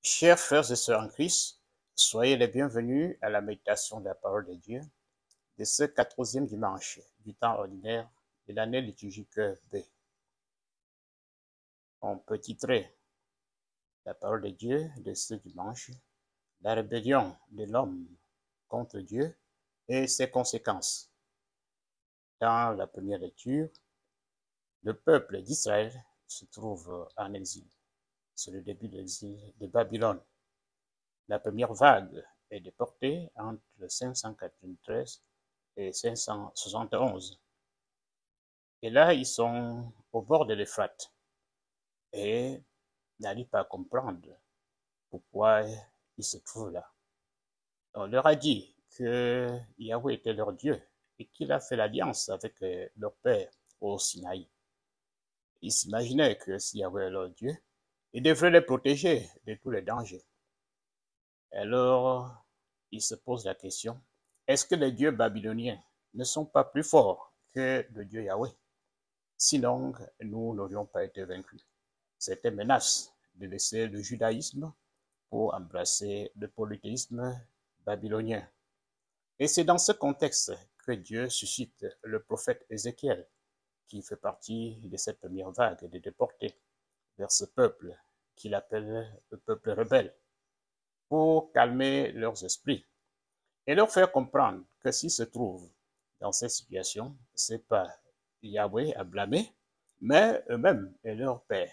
Chers frères et sœurs en Christ, soyez les bienvenus à la méditation de la parole de Dieu de ce 14e dimanche du temps ordinaire de l'année liturgique B. On peut titrer la parole de Dieu de ce dimanche, la rébellion de l'homme contre Dieu et ses conséquences. Dans la première lecture, le peuple d'Israël se trouve en exil. C'est le début de l'exil de Babylone. La première vague est déportée entre 593 et 571. Et là, ils sont au bord de l'Euphrate et n'arrivent pas à comprendre pourquoi ils se trouvent là. On leur a dit que Yahweh était leur Dieu et qu'il a fait l'alliance avec leur père au Sinaï. Ils s'imaginaient que si Yahweh est leur Dieu, il devrait les protéger de tous les dangers. Alors, ils se posent la question, est-ce que les dieux babyloniens ne sont pas plus forts que le Dieu Yahweh? Sinon, nous n'aurions pas été vaincus. C'était menace de laisser le judaïsme pour embrasser le polythéisme babylonien. Et c'est dans ce contexte que Dieu suscite le prophète Ézéchiel, qui fait partie de cette première vague de déportés vers ce peuple qu'il appelle le peuple rebelle, pour calmer leurs esprits et leur faire comprendre que s'ils se trouvent dans cette situation, ce n'est pas Yahweh à blâmer, mais eux-mêmes et leur père.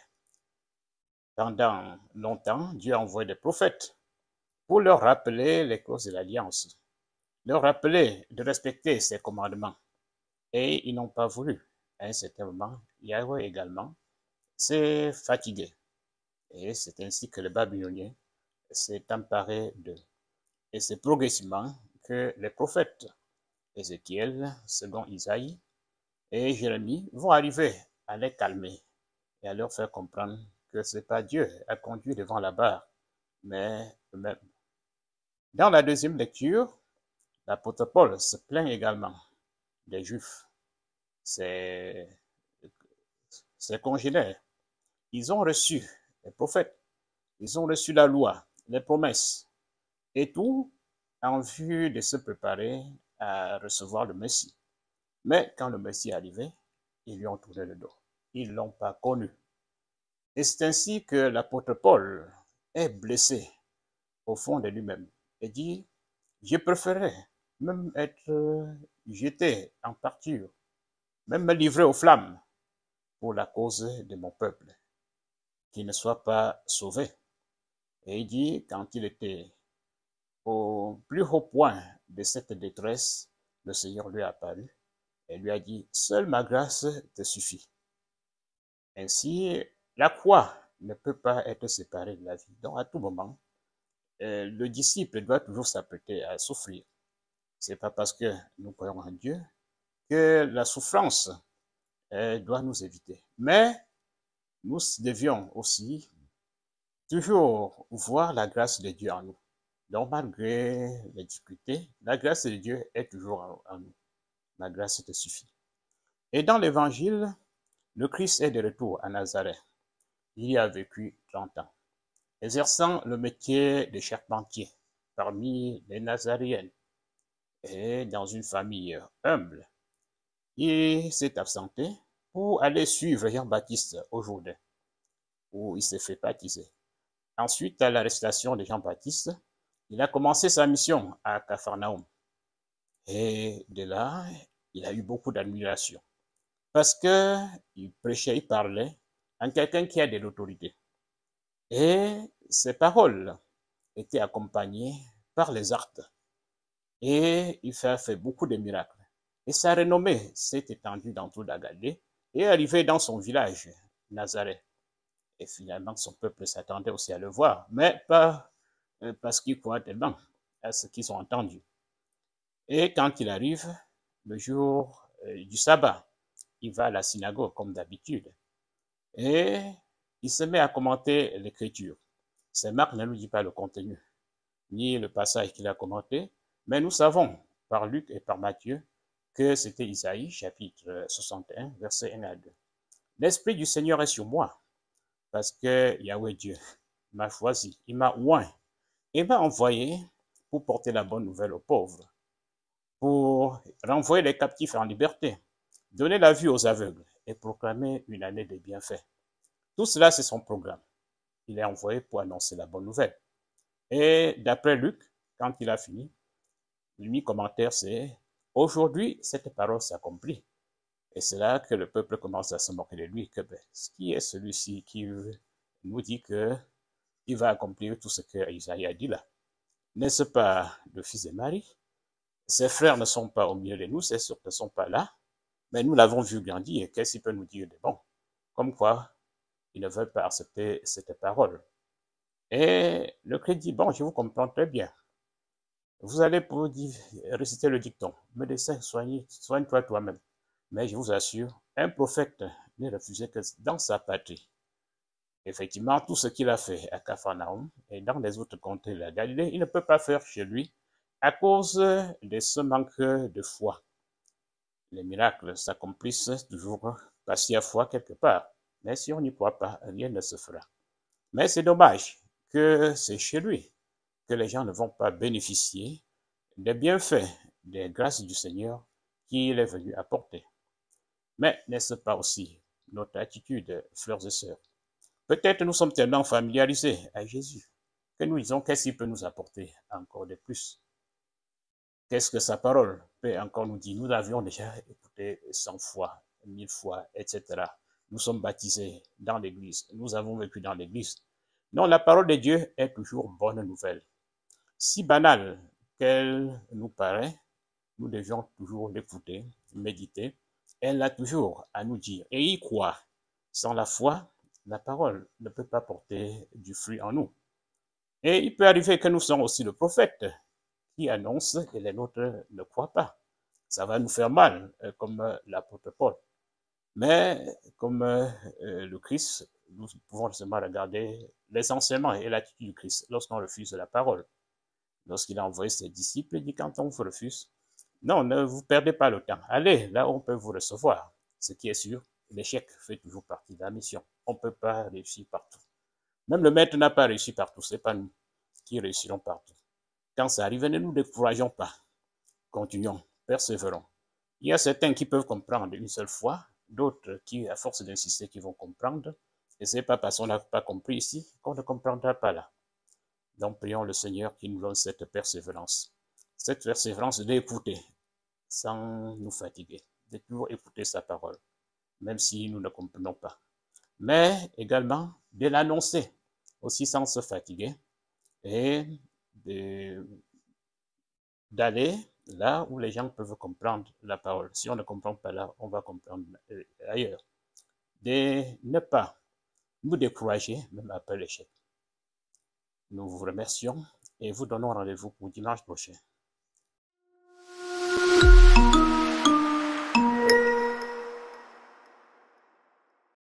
Pendant longtemps, Dieu a envoyé des prophètes pour leur rappeler les clauses de l'alliance, leur rappeler de respecter ses commandements. Et ils n'ont pas voulu. À un certain moment, Yahweh également s'est fatigué. Et c'est ainsi que le Babylonien s'est emparé d'eux. Et c'est progressivement que les prophètes Ézéchiel, second Isaïe et Jérémie vont arriver à les calmer et à leur faire comprendre que ce n'est pas Dieu à conduire devant la barre, mais eux-mêmes. Dans la deuxième lecture, l'apôtre Paul se plaint également des Juifs, ses congénères. Ils ont reçu les prophètes, ils ont reçu la loi, les promesses, et tout en vue de se préparer à recevoir le Messie. Mais quand le Messie est arrivé, ils lui ont tourné le dos. Ils ne l'ont pas connu. Et c'est ainsi que l'apôtre Paul est blessé au fond de lui-même et dit, je préférerais même être jeté en pâture, même me livrer aux flammes pour la cause de mon peuple, qu'il ne soit pas sauvé. Et il dit, quand il était au plus haut point de cette détresse, le Seigneur lui a apparu et lui a dit, seule ma grâce te suffit. Ainsi, la croix ne peut pas être séparée de la vie. Donc, à tout moment, le disciple doit toujours s'apprêter à souffrir. Ce n'est pas parce que nous croyons en Dieu que la souffrance doit nous éviter. Mais nous devions aussi toujours voir la grâce de Dieu en nous. Donc, malgré les difficultés, la grâce de Dieu est toujours en nous. La grâce te suffit. Et dans l'Évangile, le Christ est de retour à Nazareth. Il y a vécu 30 ans, exerçant le métier de charpentier parmi les Nazaréennes et dans une famille humble. Il s'est absenté pour aller suivre Jean-Baptiste au Jourdain, où il s'est fait baptiser. Ensuite, à l'arrestation de Jean-Baptiste, il a commencé sa mission à Capharnaüm. Et de là, il a eu beaucoup d'admiration parce qu'il prêchait, il parlait en quelqu'un qui a de l'autorité. Et ses paroles étaient accompagnées par les actes. Et il a fait beaucoup de miracles. Et sa renommée s'est étendue dans toute la Galilée et est arrivée dans son village, Nazareth. Et finalement, son peuple s'attendait aussi à le voir, mais pas parce qu'ils croient tellement à ce qu'ils ont entendu. Et quand il arrive, le jour du sabbat, il va à la synagogue comme d'habitude. Et il se met à commenter l'écriture. C'est Marc ne nous dit pas le contenu, ni le passage qu'il a commenté, mais nous savons par Luc et par Matthieu que c'était Isaïe, chapitre 61, versets 1 à 2. L'Esprit du Seigneur est sur moi, parce que Yahweh Dieu m'a choisi, il m'a oint et m'a envoyé pour porter la bonne nouvelle aux pauvres, pour renvoyer les captifs en liberté, donner la vue aux aveugles et proclamer une année de bienfaits. Tout cela, c'est son programme. Il est envoyé pour annoncer la bonne nouvelle. Et d'après Luc, quand il a fini, le commentaire, c'est « Aujourd'hui, cette parole s'accomplit ». Et c'est là que le peuple commence à se moquer de lui, que qui est celui-ci qui nous dit qu'il va accomplir tout ce que Isaïe a dit là? N'est-ce pas le fils de Marie? Ses frères ne sont pas au milieu de nous, ses sœurs ne sont pas là, mais nous l'avons vu grandir. Qu'est-ce qu'il peut nous dire de bon? Comme quoi, ils ne veulent pas accepter cette parole. Et le Christ dit, bon, je vous comprends très bien. Vous allez pour réciter le dicton, médecin, soigne-toi toi-même. Mais je vous assure, un prophète n'est refusé que dans sa patrie. Effectivement, tout ce qu'il a fait à Capharnaüm et dans les autres comtés de la Galilée, il ne peut pas faire chez lui à cause de ce manque de foi. Les miracles s'accomplissent toujours par si y a foi quelque part. Mais si on n'y croit pas, rien ne se fera. Mais c'est dommage que c'est chez lui que les gens ne vont pas bénéficier des bienfaits, des grâces du Seigneur qu'il est venu apporter. Mais n'est-ce pas aussi notre attitude, frères et sœurs? Peut-être nous sommes tellement familiarisés à Jésus que nous disons qu'est-ce qu'il peut nous apporter encore de plus? Qu'est-ce que sa parole peut encore nous dire? Nous l'avions déjà écouté 100 fois, 1000 fois, etc. Nous sommes baptisés dans l'église. Nous avons vécu dans l'église. Non, la parole de Dieu est toujours bonne nouvelle. Si banale qu'elle nous paraît, nous devions toujours l'écouter, méditer. Elle a toujours à nous dire et y croire. Sans la foi, la parole ne peut pas porter du fruit en nous. Et il peut arriver que nous soyons aussi le prophète qui annonce et les nôtres ne croient pas. Ça va nous faire mal, comme l'apôtre Paul. Mais comme le Christ, nous pouvons seulement regarder les enseignements et l'attitude du Christ lorsqu'on refuse la parole. Lorsqu'il a envoyé ses disciples, il dit quand on vous refuse, non, ne vous perdez pas le temps. Allez là où on peut vous recevoir. Ce qui est sûr, l'échec fait toujours partie de la mission. On ne peut pas réussir partout. Même le maître n'a pas réussi partout. Ce n'est pas nous qui réussirons partout. Quand ça arrive, ne nous décourageons pas. Continuons, persévérons. Il y a certains qui peuvent comprendre une seule fois, d'autres qui, à force d'insister, qui vont comprendre. Et ce n'est pas parce qu'on n'a pas compris ici qu'on ne comprendra pas là. Donc prions le Seigneur qui nous donne cette persévérance d'écouter sans nous fatiguer, de toujours écouter sa parole, même si nous ne comprenons pas. Mais également de l'annoncer aussi sans se fatiguer et d'aller là où les gens peuvent comprendre la parole. Si on ne comprend pas là, on va comprendre ailleurs. De ne pas nous décourager, même après l'échec. Nous vous remercions et vous donnons rendez-vous pour dimanche prochain.